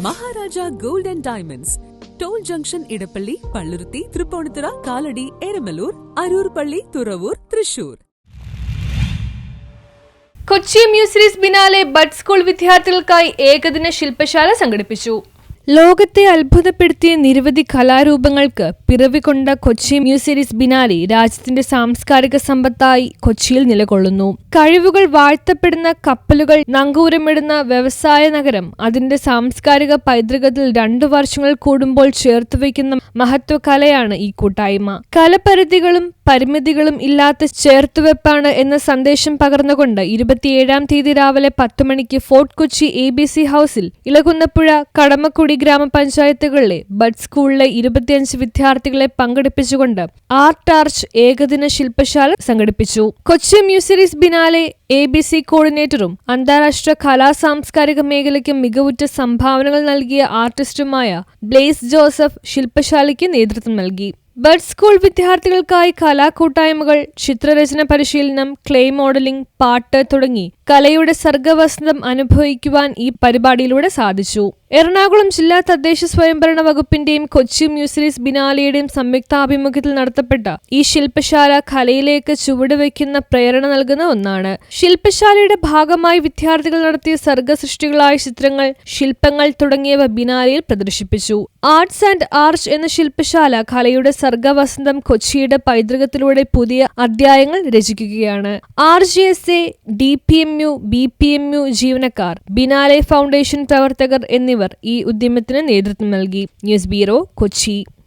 Maharaja gold and diamonds, toll junction, Edappally, Palluruthy, Tripunithura, Kalady, Eramalloor, Aroor പള്ളി, Thuravoor, Thrissur. Kochi Muziris biennale bud school വിദ്യാർത്ഥികൾക്കായി ഏകദിന ശില്പശാല സംഘടിപ്പിച്ചു. ലോകത്തെ അത്ഭുതപ്പെടുത്തിയ നിരവധി കലാരൂപങ്ങൾക്ക് പിറവികൊണ്ട കൊച്ചി മ്യൂസിയസ് ബിനാലെ രാജ്യത്തിന്റെ സാംസ്കാരിക സമ്പത്തായി കൊച്ചിയിൽ നിലകൊള്ളുന്നു. കഴിവുകൾ വാഴ്ത്തപ്പെടുന്ന കപ്പലുകൾ നങ്കൂരമിടുന്ന വ്യവസായ നഗരം അതിന്റെ സാംസ്കാരിക പൈതൃകത്തിൽ 2 വർഷങ്ങൾ കൂടുമ്പോൾ ചേർത്തുവയ്ക്കുന്ന മഹത്വകലയാണ് ഈ കൂട്ടായ്മ. കലപരിധികളും പരിമിതികളും ഇല്ലാത്ത ചേർത്തുവെപ്പാണ് എന്ന സന്ദേശം പകർന്നുകൊണ്ട് 27-ാം തീയതി രാവിലെ 10 മണിക്ക് ഫോർട്ട് കൊച്ചി ABC ഹൌസിൽ ഇളകുന്നപ്പുഴ, കടമക്കുടി ഗ്രാമപഞ്ചായത്തുകളിലെ ബഡ് സ്കൂളിലെ 25 വിദ്യാർത്ഥികളെ പങ്കെടുപ്പിച്ചുകൊണ്ട് ആർട്ട് ആർച്ച് ഏകദിന ശില്പശാല സംഘടിപ്പിച്ചു. കൊച്ചി മ്യൂസിയസ് ബിനാലെ ABC കോർഡിനേറ്ററും അന്താരാഷ്ട്ര കലാ സാംസ്കാരിക മേഖലയ്ക്ക് മികവുറ്റ സംഭാവനകൾ നൽകിയ ആർട്ടിസ്റ്റുമായ ബ്ലേസ് ജോസഫ് ശില്പശാലയ്ക്ക് നേതൃത്വം നൽകി. ബഡ് സ്കൂൾ വിദ്യാർത്ഥികൾക്കായി കലാകൂട്ടായ്മകൾ, ചിത്രരചന പരിശീലനം, ക്ലേ മോഡലിംഗ്, പാട്ട് തുടങ്ങി കലയുടെ സർഗവസന്തം അനുഭവിക്കുവാൻ ഈ പരിപാടിയിലൂടെ സാധിച്ചു. എറണാകുളം ജില്ലാ തദ്ദേശ സ്വയംഭരണ വകുപ്പിന്റെയും കൊച്ചി മ്യൂസിയസ് ബിനാലെയുടെയും സംയുക്താഭിമുഖ്യത്തിൽ നടത്തപ്പെട്ട ഈ ശില്പശാല കലയിലേക്ക് ചുവടുവെക്കുന്ന പ്രേരണ നൽകുന്ന ഒന്നാണ്. ശില്പശാലയുടെ ഭാഗമായി വിദ്യാർത്ഥികൾ നടത്തിയ സർഗസൃഷ്ടികളായ ചിത്രങ്ങൾ, ശില്പങ്ങൾ തുടങ്ങിയവ ബിനാലെയിൽ പ്രദർശിപ്പിച്ചു. ആർട്സ് ആൻഡ് ആർച്ച് എന്ന ശില്പശാല കലയുടെ സർഗവസന്തം കൊച്ചിയുടെ പൈതൃകത്തിലൂടെ പുതിയ അധ്യായങ്ങൾ രചിക്കുകയാണ്. RGSA, DPMU, BPMU ജീവനക്കാർ, ബിനാലെ ഫൗണ്ടേഷൻ പ്രവർത്തകർ എന്നിവർ ഈ ഉദ്യമത്തിന് നേതൃത്വം നൽകി. News bureau, Kochi.